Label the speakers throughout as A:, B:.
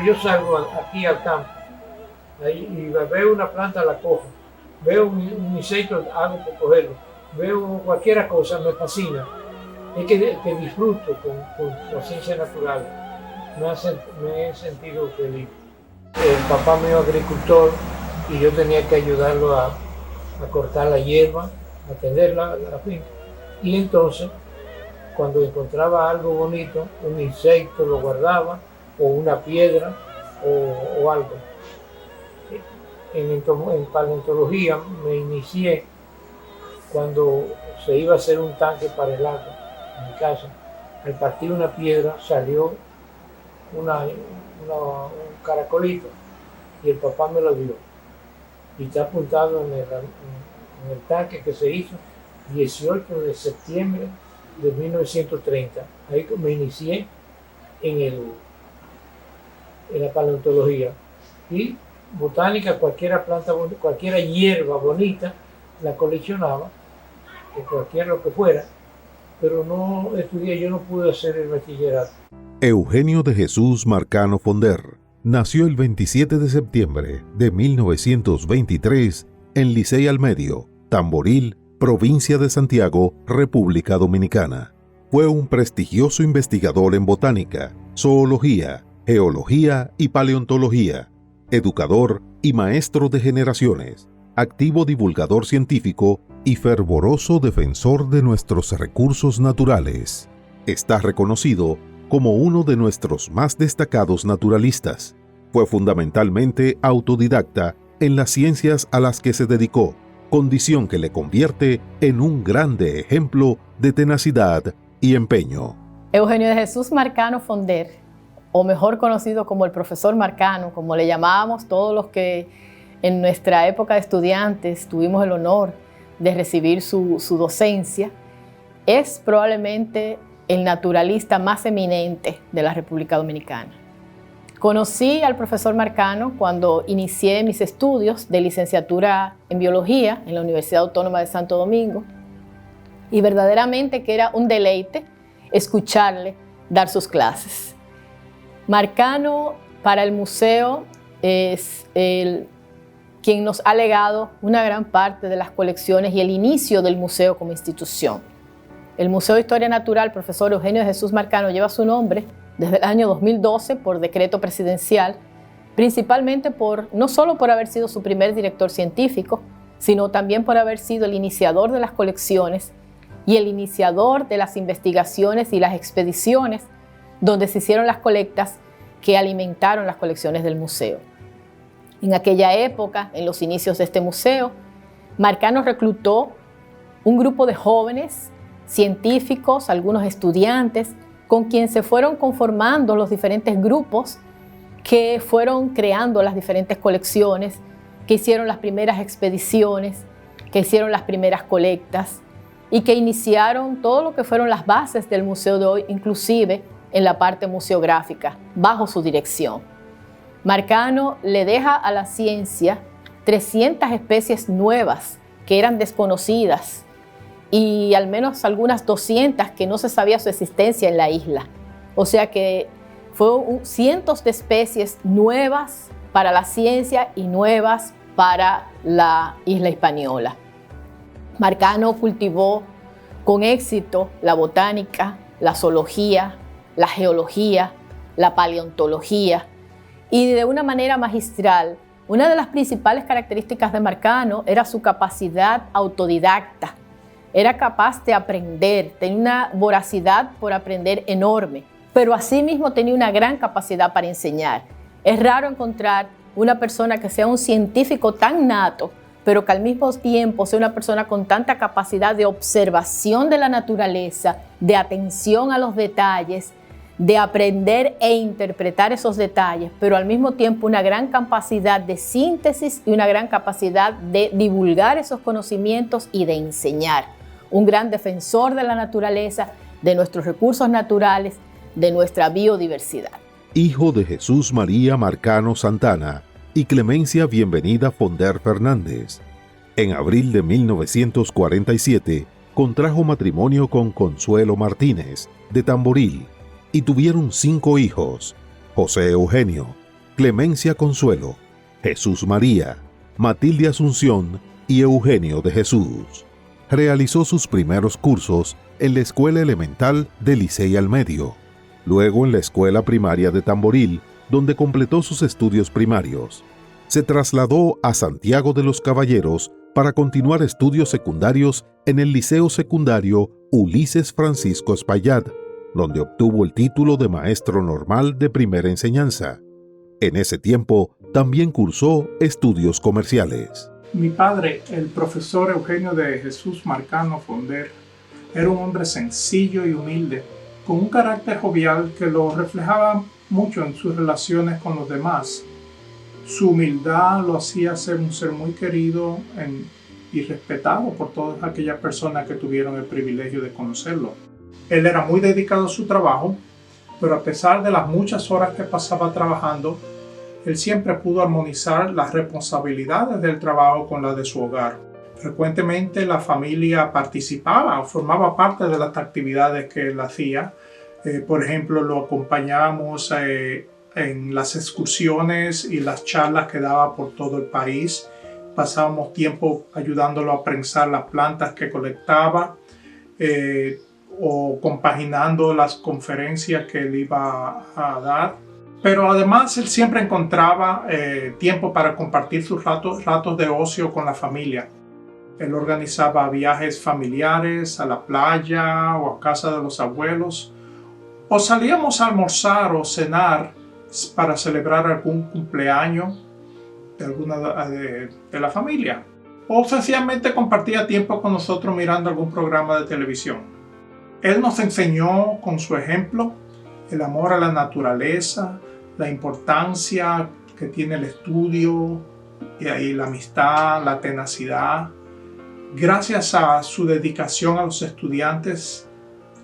A: yo salgo aquí al campo ahí, y veo una planta, la cojo, veo un insecto, hago por cogerlo, veo cualquier cosa, me fascina. Es que disfruto con la ciencia natural, me he sentido feliz. El papá mío agricultor y yo tenía que ayudarlo a cortar la hierba, a atender la finca. Y entonces, cuando encontraba algo bonito, un insecto lo guardaba, o una piedra, o algo. En paleontología me inicié cuando se iba a hacer un tanque para el agua en mi casa. Al partir una piedra salió un caracolito y el papá me lo dio. Y está apuntado en el tanque que se hizo 18 de septiembre de 1930. Ahí me inicié en la paleontología. Y botánica, cualquier planta, cualquier hierba bonita, la coleccionaba, de cualquier lo que fuera, pero no estudié, yo no pude hacer el bachillerato.
B: Eugenio de Jesús Marcano Fonder nació el 27 de septiembre de 1923 en Licey al Medio, Tamboril, provincia de Santiago, República Dominicana. Fue un prestigioso investigador en botánica, zoología, geología y paleontología, educador y maestro de generaciones, activo divulgador científico y fervoroso defensor de nuestros recursos naturales. Está reconocido como uno de nuestros más destacados naturalistas. Fue fundamentalmente autodidacta en las ciencias a las que se dedicó, condición que le convierte en un grande ejemplo de tenacidad y empeño.
C: Eugenio de Jesús Marcano Fonder, o mejor conocido como el profesor Marcano, como le llamábamos todos los que en nuestra época de estudiantes tuvimos el honor de recibir su docencia, es probablemente el naturalista más eminente de la República Dominicana. Conocí al profesor Marcano cuando inicié mis estudios de licenciatura en biología en la Universidad Autónoma de Santo Domingo, y verdaderamente que era un deleite escucharle dar sus clases. Marcano para el museo es quien nos ha legado una gran parte de las colecciones y el inicio del museo como institución. El Museo de Historia Natural, profesor Eugenio de Jesús Marcano, lleva su nombre desde el año 2012 por decreto presidencial, principalmente no solo por haber sido su primer director científico, sino también por haber sido el iniciador de las colecciones y el iniciador de las investigaciones y las expediciones donde se hicieron las colectas que alimentaron las colecciones del museo. En aquella época, en los inicios de este museo, Marcano reclutó un grupo de jóvenes científicos, algunos estudiantes, con quien se fueron conformando los diferentes grupos que fueron creando las diferentes colecciones, que hicieron las primeras expediciones, que hicieron las primeras colectas y que iniciaron todo lo que fueron las bases del museo de hoy, inclusive en la parte museográfica, bajo su dirección. Marcano le deja a la ciencia 300 especies nuevas que eran desconocidas y al menos algunas 200 que no se sabía su existencia en la isla. O sea que fueron cientos de especies nuevas para la ciencia y nuevas para la isla Hispaniola. Marcano cultivó con éxito la botánica, la zoología, la geología, la paleontología, y de una manera magistral. Una de las principales características de Marcano era su capacidad autodidacta. Era capaz de aprender, tenía una voracidad por aprender enorme, pero asimismo tenía una gran capacidad para enseñar. Es raro encontrar una persona que sea un científico tan nato, pero que al mismo tiempo sea una persona con tanta capacidad de observación de la naturaleza, de atención a los detalles, de aprender e interpretar esos detalles, pero al mismo tiempo una gran capacidad de síntesis y una gran capacidad de divulgar esos conocimientos y de enseñar. Un gran defensor de la naturaleza, de nuestros recursos naturales, de nuestra biodiversidad.
B: Hijo de Jesús María Marcano Santana y Clemencia Bienvenida Fonder Fernández. En abril de 1947 contrajo matrimonio con Consuelo Martínez, de Tamboril, y tuvieron 5 hijos: José Eugenio, Clemencia Consuelo, Jesús María, Matilde Asunción y Eugenio de Jesús. Realizó sus primeros cursos en la Escuela Elemental de Licey al Medio, luego en la Escuela Primaria de Tamboril, donde completó sus estudios primarios. Se trasladó a Santiago de los Caballeros para continuar estudios secundarios en el Liceo Secundario Ulises Francisco Espaillat, donde obtuvo el título de maestro normal de primera enseñanza. En ese tiempo también cursó estudios comerciales.
D: Mi padre, el profesor Eugenio de Jesús Marcano Fonder, era un hombre sencillo y humilde, con un carácter jovial que lo reflejaba mucho en sus relaciones con los demás. Su humildad lo hacía ser un ser muy querido y respetado por todas aquellas personas que tuvieron el privilegio de conocerlo. Él era muy dedicado a su trabajo, pero a pesar de las muchas horas que pasaba trabajando, él siempre pudo armonizar las responsabilidades del trabajo con las de su hogar. Frecuentemente la familia participaba o formaba parte de las actividades que él hacía. Por ejemplo, lo acompañábamos en las excursiones y las charlas que daba por todo el país. Pasábamos tiempo ayudándolo a prensar las plantas que colectaba o compaginando las conferencias que él iba a dar. Pero además él siempre encontraba tiempo para compartir sus ratos de ocio con la familia. Él organizaba viajes familiares a la playa o a casa de los abuelos, o salíamos a almorzar o cenar para celebrar algún cumpleaños de alguna de la familia, o sencillamente compartía tiempo con nosotros mirando algún programa de televisión. Él nos enseñó con su ejemplo el amor a la naturaleza, la importancia que tiene el estudio y ahí la amistad, la tenacidad. Gracias a su dedicación a los estudiantes,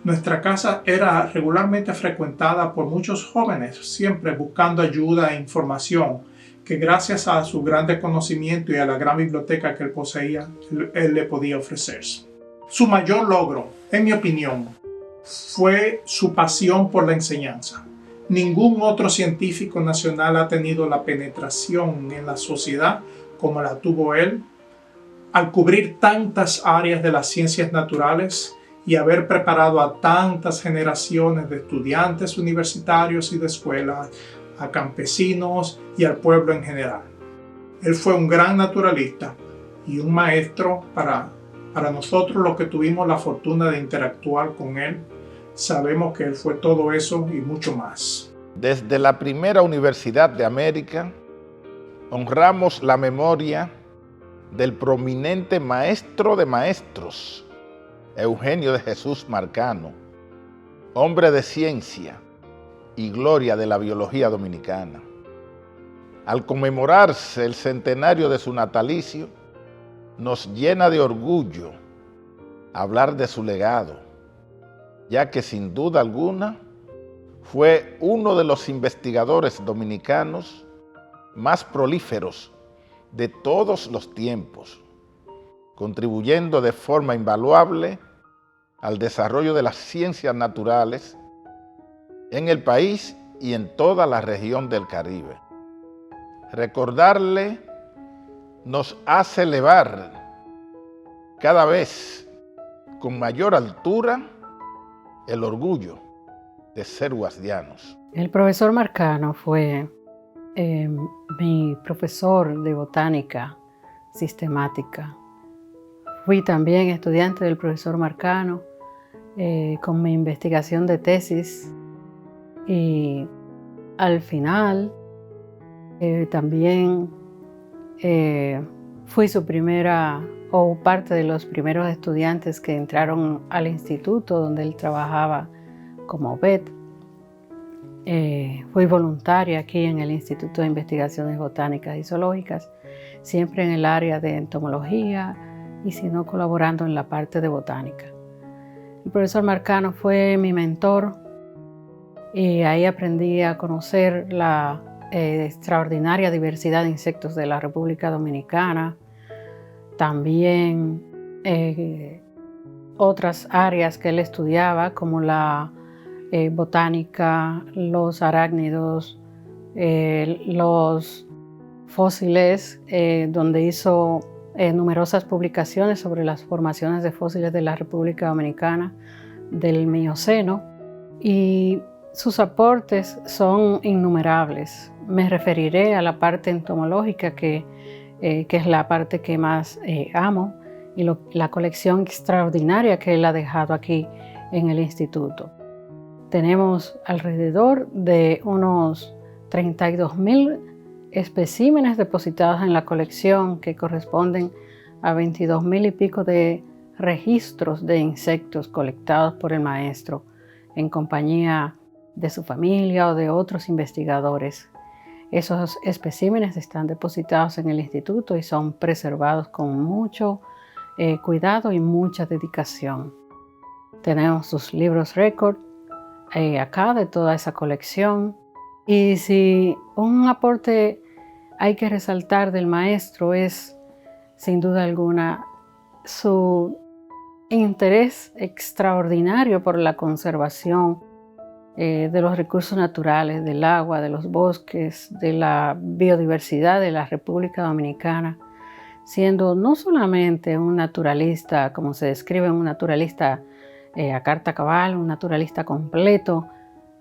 D: nuestra casa era regularmente frecuentada por muchos jóvenes, siempre buscando ayuda e información, que gracias a su grande conocimiento y a la gran biblioteca que él poseía, él le podía ofrecer. Su mayor logro, en mi opinión, fue su pasión por la enseñanza. Ningún otro científico nacional ha tenido la penetración en la sociedad como la tuvo él, al cubrir tantas áreas de las ciencias naturales y haber preparado a tantas generaciones de estudiantes universitarios y de escuelas, a campesinos y al pueblo en general. Él fue un gran naturalista y un maestro para nosotros los que tuvimos la fortuna de interactuar con él. Sabemos que él fue todo eso y mucho más.
E: Desde la primera Universidad de América, honramos la memoria del prominente maestro de maestros, Eugenio de Jesús Marcano, hombre de ciencia y gloria de la biología dominicana. Al conmemorarse el centenario de su natalicio, nos llena de orgullo hablar de su legado, ya que sin duda alguna fue uno de los investigadores dominicanos más prolíferos de todos los tiempos, contribuyendo de forma invaluable al desarrollo de las ciencias naturales en el país y en toda la región del Caribe. Recordarle nos hace elevar cada vez con mayor altura el orgullo de ser guasdianos.
F: El profesor Marcano fue mi profesor de botánica sistemática. Fui también estudiante del profesor Marcano con mi investigación de tesis y al final también fui su primera o parte de los primeros estudiantes que entraron al instituto donde él trabajaba como vet. Fui voluntaria aquí en el Instituto de Investigaciones Botánicas y Zoológicas, siempre en el área de entomología y si no colaborando en la parte de botánica. El profesor Marcano fue mi mentor y ahí aprendí a conocer la extraordinaria diversidad de insectos de la República Dominicana, también otras áreas que él estudiaba como la botánica, los arácnidos, los fósiles, donde hizo numerosas publicaciones sobre las formaciones de fósiles de la República Dominicana del Mioceno, y sus aportes son innumerables. Me referiré a la parte entomológica, que es la parte que más amo, y la colección extraordinaria que él ha dejado aquí en el instituto. Tenemos alrededor de unos 32,000 especímenes depositados en la colección, que corresponden a 22,000 y pico de registros de insectos colectados por el maestro en compañía de su familia o de otros investigadores. Esos especímenes están depositados en el instituto y son preservados con mucho cuidado y mucha dedicación. Tenemos sus libros récord acá de toda esa colección. Y si un aporte hay que resaltar del maestro es, sin duda alguna, su interés extraordinario por la conservación de los recursos naturales, del agua, de los bosques, de la biodiversidad de la República Dominicana, siendo no solamente un naturalista, como se describe, un naturalista a carta cabal, un naturalista completo,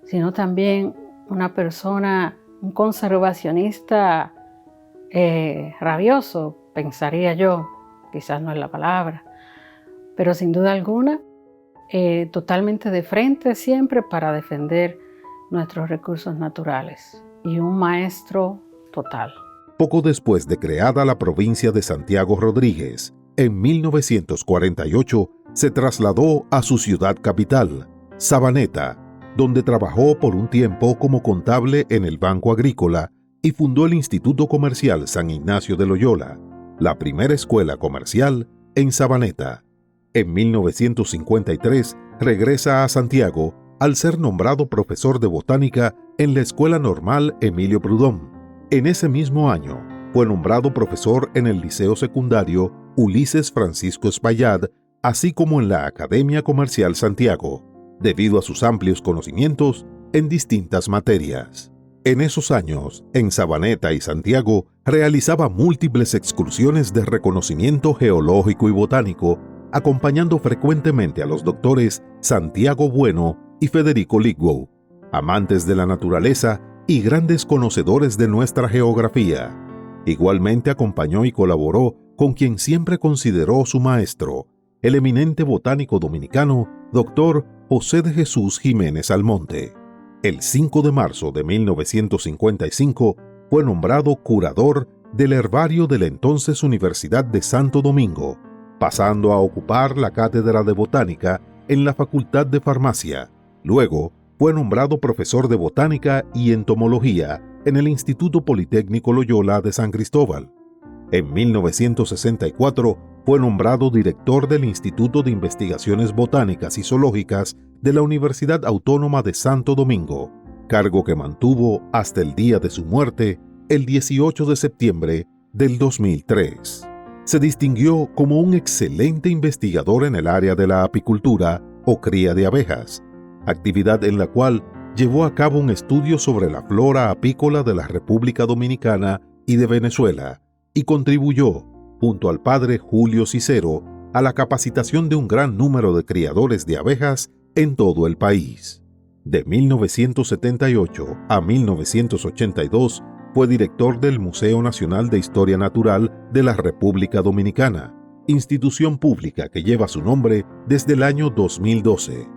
F: sino también una persona, un conservacionista rabioso, pensaría yo, quizás no es la palabra, pero sin duda alguna, totalmente de frente siempre para defender nuestros recursos naturales, y un maestro total.
B: Poco después de creada la provincia de Santiago Rodríguez, en 1948 se trasladó a su ciudad capital, Sabaneta, donde trabajó por un tiempo como contable en el Banco Agrícola y fundó el Instituto Comercial San Ignacio de Loyola, la primera escuela comercial en Sabaneta. En 1953 regresa a Santiago al ser nombrado profesor de botánica en la Escuela Normal Emilio Prudón. En ese mismo año fue nombrado profesor en el Liceo Secundario Ulises Francisco Espaillat, así como en la Academia Comercial Santiago, debido a sus amplios conocimientos en distintas materias. En esos años, en Sabaneta y Santiago, realizaba múltiples excursiones de reconocimiento geológico y botánico, acompañando frecuentemente a los doctores Santiago Bueno y Federico Ligou, amantes de la naturaleza y grandes conocedores de nuestra geografía. Igualmente acompañó y colaboró con quien siempre consideró su maestro, el eminente botánico dominicano, Dr. José de Jesús Jiménez Almonte. El 5 de marzo de 1955 fue nombrado curador del herbario de la entonces Universidad de Santo Domingo, pasando a ocupar la cátedra de botánica en la Facultad de Farmacia. Luego fue nombrado profesor de botánica y entomología en el Instituto Politécnico Loyola de San Cristóbal. En 1964 fue nombrado director del Instituto de Investigaciones Botánicas y Zoológicas de la Universidad Autónoma de Santo Domingo, cargo que mantuvo hasta el día de su muerte, el 18 de septiembre del 2003. Se distinguió como un excelente investigador en el área de la apicultura o cría de abejas, actividad en la cual llevó a cabo un estudio sobre la flora apícola de la República Dominicana y de Venezuela, y contribuyó, junto al padre Julio Cicero, a la capacitación de un gran número de criadores de abejas en todo el país. De 1978 a 1982 fue director del Museo Nacional de Historia Natural de la República Dominicana, institución pública que lleva su nombre desde el año 2012.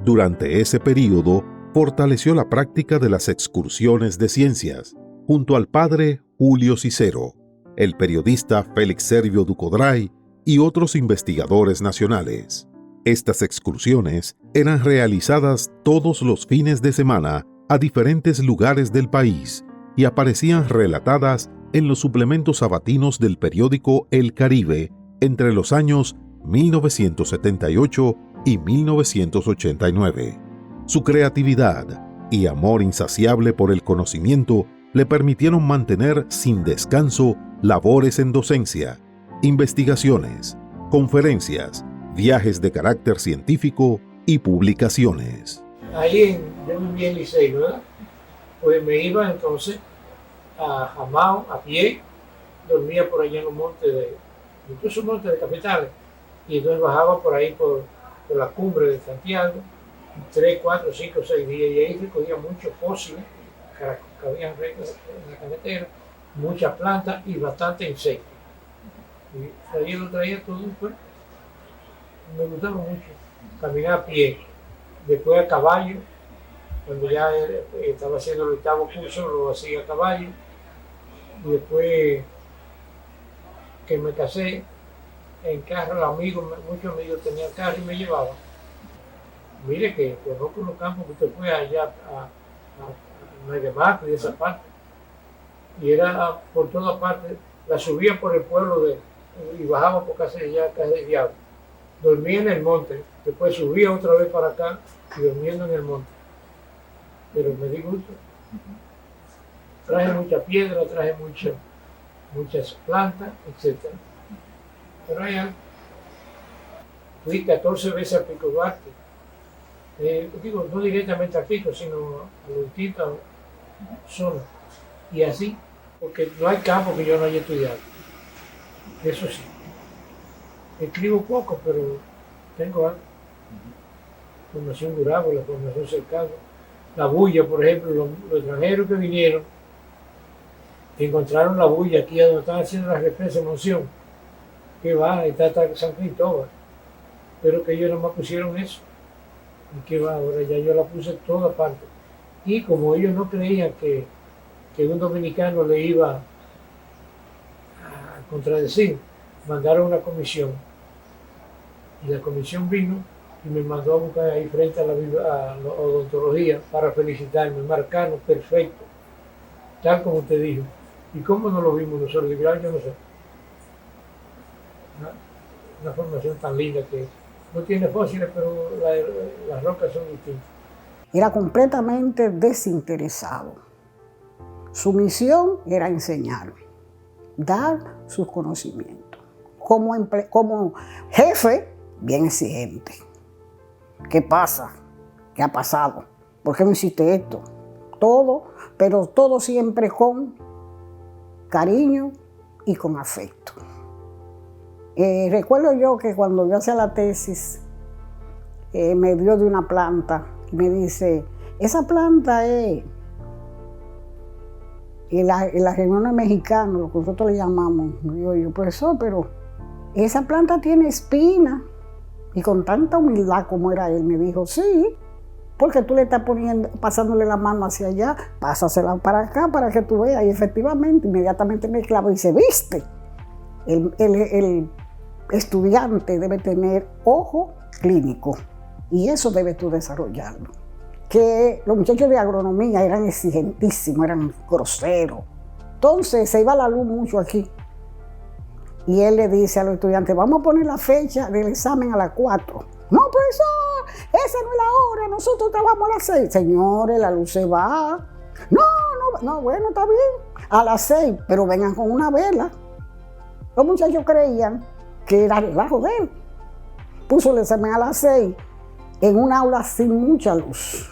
B: Durante ese período, fortaleció la práctica de las excursiones de ciencias, junto al padre Julio Cicero, el periodista Félix Servio Ducodray y otros investigadores nacionales. Estas excursiones eran realizadas todos los fines de semana a diferentes lugares del país y aparecían relatadas en los suplementos sabatinos del periódico El Caribe entre los años 1978 y 1989. Su creatividad y amor insaciable por el conocimiento le permitieron mantener sin descanso labores en docencia, investigaciones, conferencias, viajes de carácter científico y publicaciones.
A: Ahí yo viví en Licey, ¿verdad? pues me iba entonces a Jamao a pie, dormía por allá en los montes incluso montes de Capitales, y entonces bajaba por ahí por la cumbre de Santiago, 3, 4, 5, 6 días, y ahí recogía muchos fósiles que habían en la carretera, muchas plantas y bastante insectos. Y ahí lo traía todo, pues me gustaba mucho caminar a pie, después a caballo, cuando ya estaba haciendo el 8º curso lo hacía a caballo, y después que me casé en carro, muchos amigos tenían carro y me llevaban. Mire que conozco los campos que usted fue allá a Mayamaco y esa parte, y era por todas partes, la subía por el pueblo y bajaba por casa de Diablo. Dormía en el monte, después subía otra vez para acá y durmiendo en el monte. Pero me di gusto. Traje mucha piedra, traje muchas plantas, etc. Pero allá fui 14 veces a Pico Duarte. Digo, no directamente a Pico, sino a las distintas zonas. Y así, porque no hay campo que yo no haya estudiado. Eso sí. Escribo poco, pero tengo algo. Formación Gurabo, la formación cercana. La bulla, por ejemplo, los extranjeros que vinieron encontraron la bulla aquí donde están haciendo la represa de Monción. Que va, está San Cristóbal. Pero que ellos nomás pusieron eso. Y que va, ahora ya yo la puse en todas partes. Y como ellos no creían que un dominicano le iba a contradecir, mandaron una comisión. Y la comisión vino y me mandó a buscar ahí frente a la odontología para felicitarme. Marcano, perfecto. Tal como usted dijo. ¿Y cómo no lo vimos nosotros? Yo no sé. Una formación tan linda que no tiene fósiles, pero las rocas son distintas.
G: Era completamente desinteresado. Su misión era enseñar, dar sus conocimientos. Como jefe, bien exigente. ¿Qué pasa? ¿Qué ha pasado? ¿Por qué no hiciste esto? Todo, pero todo siempre con cariño y con afecto. Recuerdo yo que cuando yo hacía la tesis, me dio de una planta y me dice, esa planta es, en las reuniones mexicanas, lo que nosotros le llamamos, digo yo, profesor, pero esa planta tiene espina. Y con tanta humildad como era él, me dijo, sí, porque tú le estás pasándole la mano hacia allá, pásasela para acá para que tú veas. Y efectivamente, inmediatamente me clavó y se viste. El estudiante debe tener ojo clínico y eso debes tú desarrollarlo. Que los muchachos de agronomía eran exigentísimos, eran groseros. Entonces se iba la luz mucho aquí. Y él le dice a los estudiantes, vamos a poner la fecha del examen a las 4. No, profesor, esa no es la hora, nosotros trabajamos a las 6. Señores, la luz se va. No, bueno, está bien, a las 6, pero vengan con una vela. Los muchachos creían que era relajo de él. Puso el examen a las 6 en un aula sin mucha luz.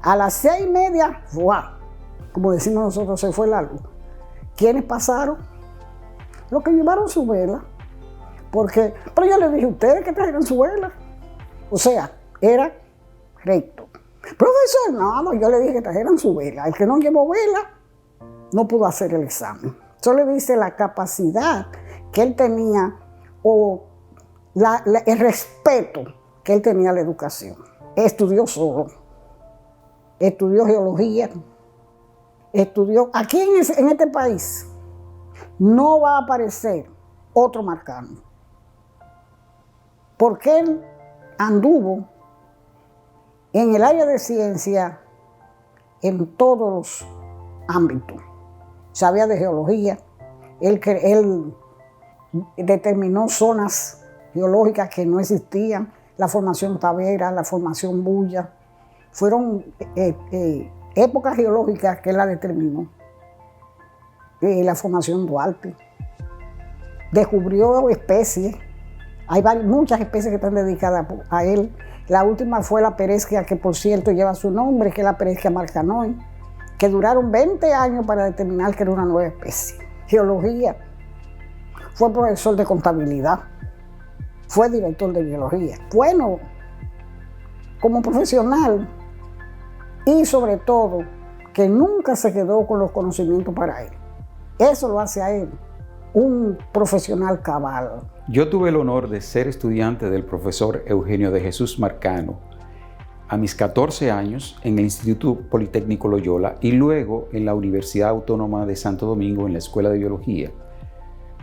G: A las 6:30, ¡guau! Como decimos nosotros, se fue la luz. ¿Quiénes pasaron? Los que llevaron su vela. Pero yo les dije a ustedes que trajeran su vela. O sea, era recto. Profesor, no, yo le dije que trajeran su vela. El que no llevó vela no pudo hacer el examen. Eso le dice la capacidad que él tenía o el respeto que él tenía a la educación. Estudió solo. Estudió geología. Estudió aquí en este país. No va a aparecer otro Marcano. Porque él anduvo en el área de ciencia en todos los ámbitos. Sabía de geología, él determinó zonas geológicas que no existían, la formación Tavera, la formación Bulla. Fueron épocas geológicas que él la determinó. La formación Duarte. Descubrió especies. Hay muchas especies que están dedicadas a él. La última fue la peresquia, que por cierto lleva su nombre, que es la peresquia marcanoy, que duraron 20 años para determinar que era una nueva especie. Geología. Fue profesor de contabilidad. Fue director de biología. Bueno, como profesional, y sobre todo, que nunca se quedó con los conocimientos para él. Eso lo hace a él un profesional cabal.
H: Yo tuve el honor de ser estudiante del profesor Eugenio de Jesús Marcano a mis 14 años en el Instituto Politécnico Loyola y luego en la Universidad Autónoma de Santo Domingo en la Escuela de Biología.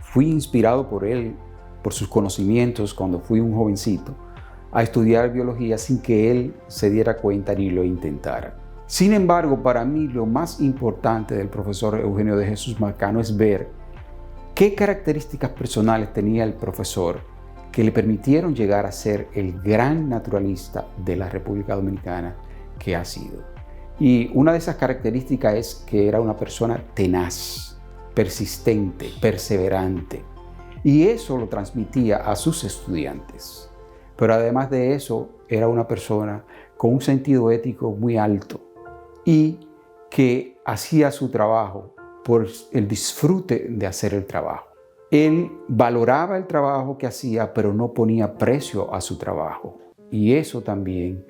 H: Fui inspirado por él, por sus conocimientos cuando fui un jovencito, a estudiar biología sin que él se diera cuenta ni lo intentara. Sin embargo, para mí lo más importante del profesor Eugenio de Jesús Marcano es ver qué características personales tenía el profesor que le permitieron llegar a ser el gran naturalista de la República Dominicana que ha sido. Y una de esas características es que era una persona tenaz, persistente, perseverante. Y eso lo transmitía a sus estudiantes. Pero además de eso, era una persona con un sentido ético muy alto y que hacía su trabajo por el disfrute de hacer el trabajo. Él valoraba el trabajo que hacía, pero no ponía precio a su trabajo. Y eso también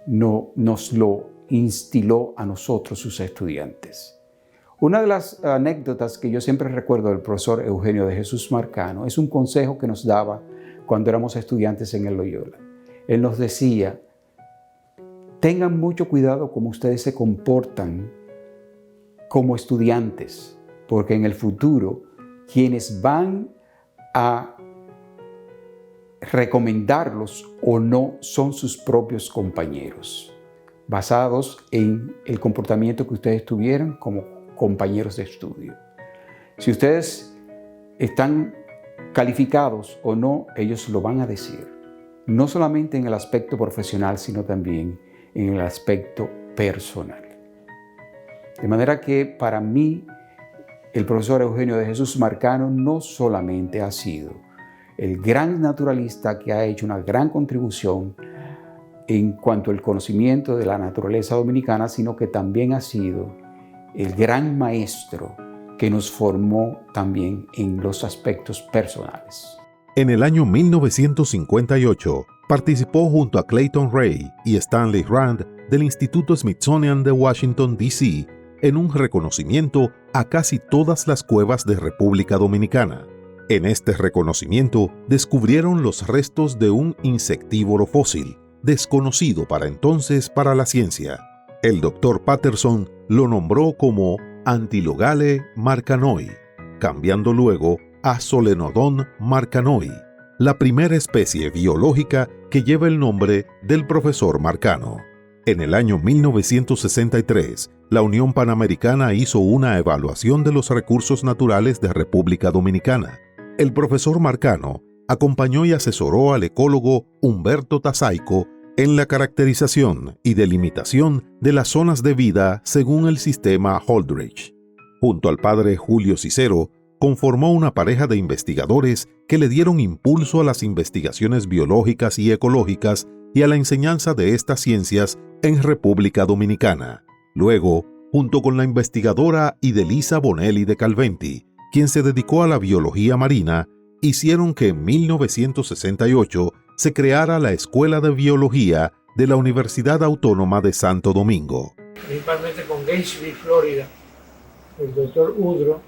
H: nos lo instiló a nosotros, sus estudiantes. Una de las anécdotas que yo siempre recuerdo del profesor Eugenio de Jesús Marcano es un consejo que nos daba cuando éramos estudiantes en el Loyola. Él nos decía: tengan mucho cuidado cómo ustedes se comportan como estudiantes, porque en el futuro quienes van a recomendarlos o no son sus propios compañeros, basados en el comportamiento que ustedes tuvieron como compañeros de estudio. Si ustedes están calificados o no, ellos lo van a decir, no solamente en el aspecto profesional, sino también en el aspecto personal. De manera que para mí, el profesor Eugenio de Jesús Marcano no solamente ha sido el gran naturalista que ha hecho una gran contribución en cuanto al conocimiento de la naturaleza dominicana, sino que también ha sido el gran maestro que nos formó también en los aspectos personales.
B: En el año 1958, participó junto a Clayton Ray y Stanley Rand del Instituto Smithsonian de Washington, D.C., en un reconocimiento a casi todas las cuevas de República Dominicana. En este reconocimiento descubrieron los restos de un insectívoro fósil, desconocido para entonces para la ciencia. El Dr. Patterson lo nombró como Antilogale marcanoi, cambiando luego a Solenodon marcanoi, la primera especie biológica que lleva el nombre del profesor Marcano. En el año 1963, la Unión Panamericana hizo una evaluación de los recursos naturales de República Dominicana. El profesor Marcano acompañó y asesoró al ecólogo Humberto Tasaico en la caracterización y delimitación de las zonas de vida según el sistema Holdridge. Junto al padre Julio Cicero, conformó una pareja de investigadores que le dieron impulso a las investigaciones biológicas y ecológicas y a la enseñanza de estas ciencias en República Dominicana. Luego, junto con la investigadora Idelisa Bonelli de Calventi, quien se dedicó a la biología marina, hicieron que en 1968 se creara la Escuela de Biología de la Universidad Autónoma de Santo Domingo.
A: Principalmente con Gainesville, Florida, el doctor Udro,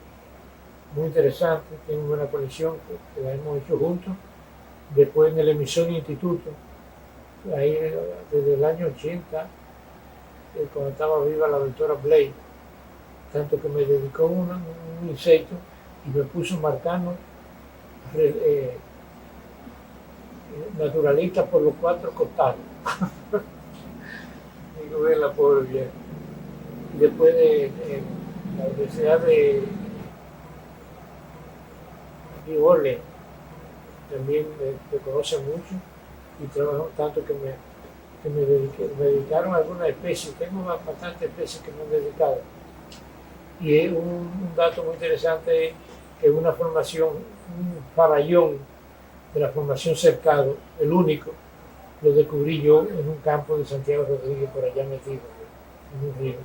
A: muy interesante, tengo una colección que la hemos hecho juntos. Después en el Emisor Instituto, ahí desde el año 80, cuando estaba viva la doctora Blake, tanto que me dedicó un insecto y me puso Marcano naturalista por los 4 costados. Digo, ve la pobre vieja. Y después de la Universidad de Orleans, también me conoce mucho y trabajó tanto que me dedicaron a algunas especies. Tengo bastantes especies que me han dedicado. Y es un dato muy interesante que una formación, un farallón de la formación cercado, el único, lo descubrí yo en un campo de Santiago Rodríguez por allá metido en un río.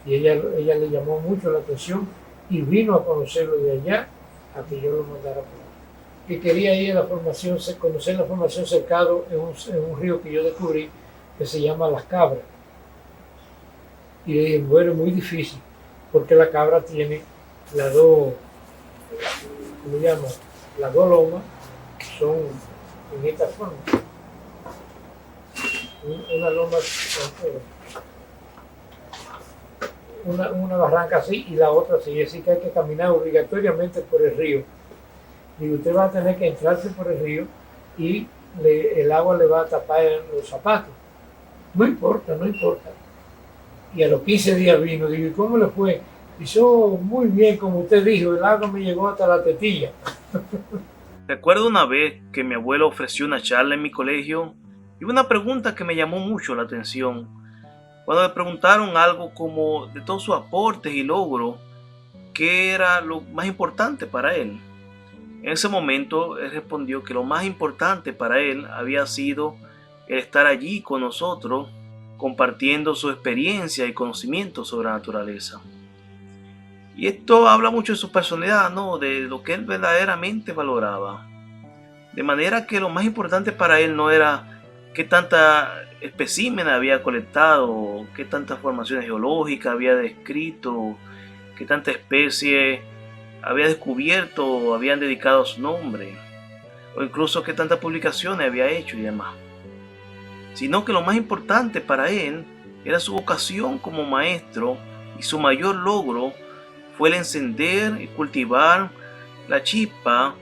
A: Y ella le llamó mucho la atención y vino a conocerlo de allá a que yo lo mandara por ahí. Que quería ir a la formación, conocer la formación cercado en un río que yo descubrí que se llama Las Cabras. Y le dije, bueno, es muy difícil, porque la cabra tiene las dos, ¿cómo se llama? Las dos lomas son en esta forma. Una loma, una barranca así y la otra así, así que hay que caminar obligatoriamente por el río. Y usted va a tener que entrarse por el río y el agua le va a tapar los zapatos. No importa, no importa. Y a los 15 días vino, digo, ¿y cómo le fue? Hizo muy bien, como usted dijo, el agua me llegó hasta la tetilla.
I: Recuerdo una vez que mi abuelo ofreció una charla en mi colegio y una pregunta que me llamó mucho la atención. Cuando le preguntaron algo como de todos sus aportes y logros, ¿qué era lo más importante para él? En ese momento él respondió que lo más importante para él había sido el estar allí con nosotros, compartiendo su experiencia y conocimiento sobre la naturaleza. Y esto habla mucho de su personalidad, ¿no? De lo que él verdaderamente valoraba. De manera que lo más importante para él no era qué tanta especímenes había colectado, qué tantas formaciones geológicas había descrito, qué tanta especie había descubierto o habían dedicado a su nombre, o incluso qué tantas publicaciones había hecho y demás. Sino que lo más importante para él era su vocación como maestro, y su mayor logro fue el encender y cultivar la chispa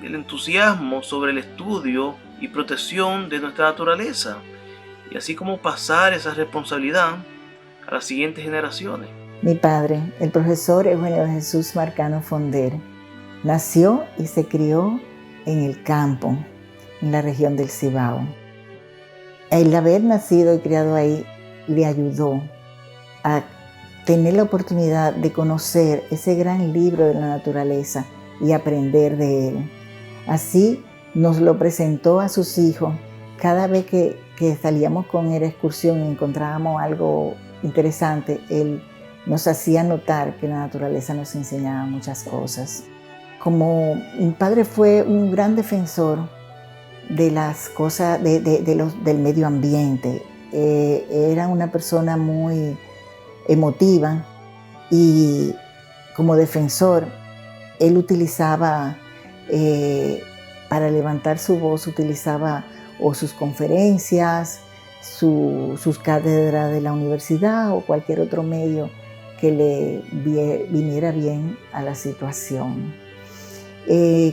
I: del entusiasmo sobre el estudio y protección de nuestra naturaleza, y así como pasar esa responsabilidad a las siguientes generaciones.
J: Mi padre, el profesor Eugenio de Jesús Marcano Fonder, nació y se crió en el campo, en la región del Cibao. El haber nacido y criado ahí le ayudó a tener la oportunidad de conocer ese gran libro de la naturaleza y aprender de él. Así nos lo presentó a sus hijos. Cada vez que salíamos con él a excursión y encontrábamos algo interesante, él nos hacía notar que la naturaleza nos enseñaba muchas cosas. Como mi padre fue un gran defensor de las cosas del medio ambiente, era una persona muy emotiva y como defensor él utilizaba para levantar su voz, utilizaba o sus conferencias, sus cátedras de la universidad o cualquier otro medio que le viniera bien a la situación.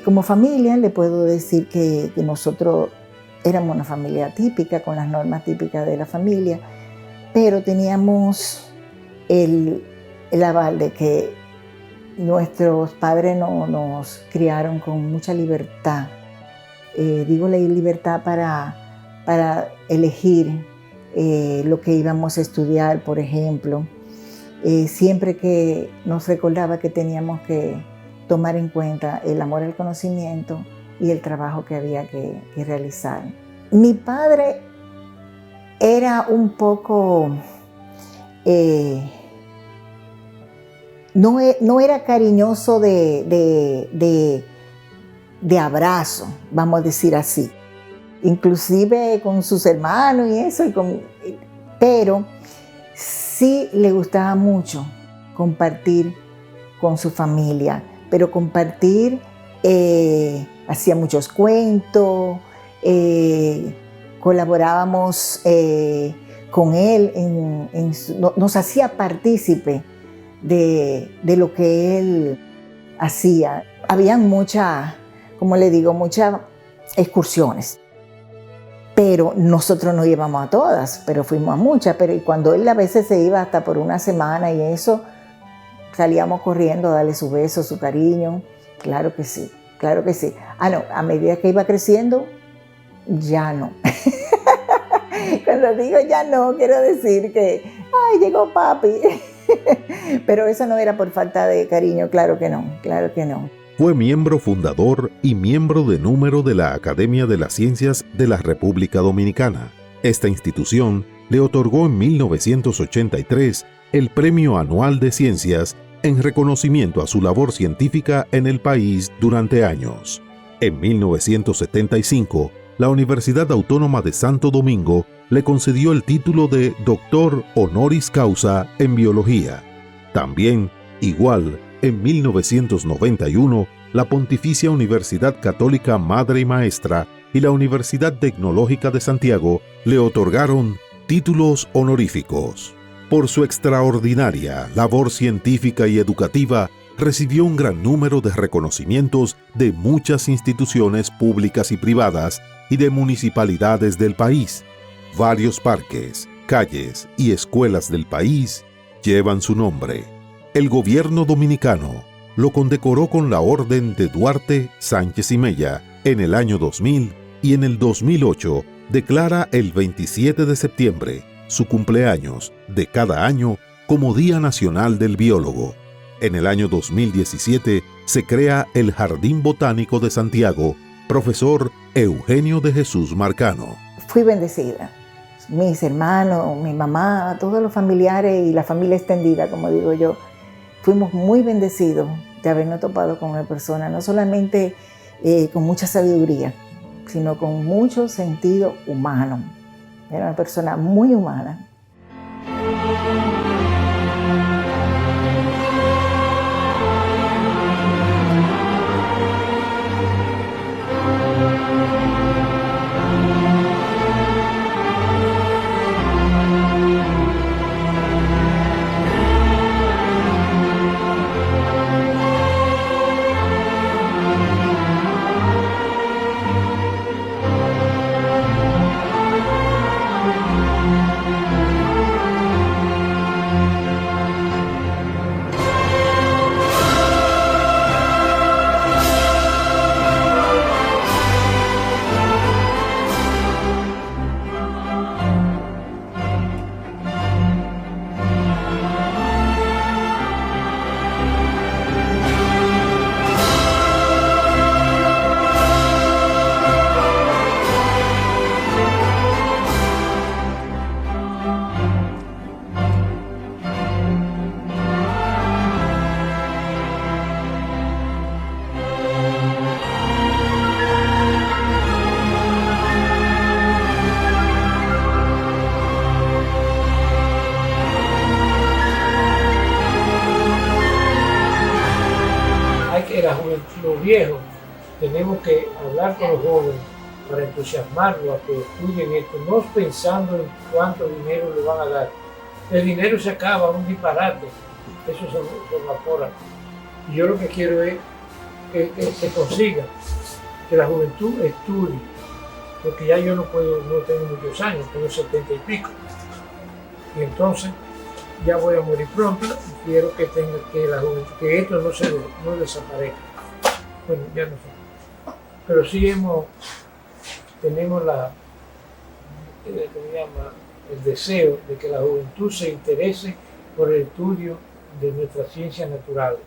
J: Como familia le puedo decir que nosotros éramos una familia típica, con las normas típicas de la familia, pero teníamos el aval de que nuestros padres nos criaron con mucha libertad. Digo la libertad para elegir lo que íbamos a estudiar, por ejemplo. Siempre que nos recordaba que teníamos que tomar en cuenta el amor al conocimiento y el trabajo que había que realizar. Mi padre era un poco, no era cariñoso de abrazo, vamos a decir así, inclusive con sus hermanos y eso, pero sí le gustaba mucho compartir con su familia, pero compartir, hacía muchos cuentos, colaborábamos con él, nos hacía partícipe de lo que él hacía. Habían muchas excursiones, pero nosotros no íbamos a todas, pero fuimos a muchas. Pero cuando él a veces se iba hasta por una semana y eso, salíamos corriendo a darle su beso, su cariño. Claro que sí, claro que sí. No, a medida que iba creciendo, ya no. Cuando digo ya no, quiero decir que, ¡ay, llegó papi! Pero eso no era por falta de cariño, claro que no, claro que no.
B: Fue miembro fundador y miembro de número de la Academia de las Ciencias de la República Dominicana. Esta institución le otorgó en 1983 el Premio Anual de Ciencias en reconocimiento a su labor científica en el país durante años. En 1975, la Universidad Autónoma de Santo Domingo le concedió el título de Doctor Honoris Causa en Biología. También, igual, en 1991, la Pontificia Universidad Católica Madre y Maestra y la Universidad Tecnológica de Santiago le otorgaron títulos honoríficos. Por su extraordinaria labor científica y educativa, recibió un gran número de reconocimientos de muchas instituciones públicas y privadas y de municipalidades del país. Varios parques, calles y escuelas del país llevan su nombre. El gobierno dominicano lo condecoró con la Orden de Duarte Sánchez y Mella en el año 2000 y en el 2008 declara el 27 de septiembre, su cumpleaños de cada año, como Día Nacional del Biólogo. En el año 2017 se crea el Jardín Botánico de Santiago, Profesor Eugenio de Jesús Marcano.
J: Fui bendecida. Mis hermanos, mi mamá, todos los familiares y la familia extendida, como digo yo, fuimos muy bendecidos de habernos topado con una persona, no solamente con mucha sabiduría, sino con mucho sentido humano. Era una persona muy humana.
A: Los viejos tenemos que hablar con los jóvenes para entusiasmarlos a que estudien esto, no pensando en cuánto dinero le van a dar. El dinero se acaba, un disparate, eso se evapora. Y yo lo que quiero es que se consiga, que la juventud estudie, porque ya yo no tengo muchos años, tengo 70 y pico. Y entonces ya voy a morir pronto y quiero que la juventud, que esto no desaparezca. Bueno, ya no sé. Pero sí tenemos el deseo de que la juventud se interese por el estudio de nuestras ciencias naturales.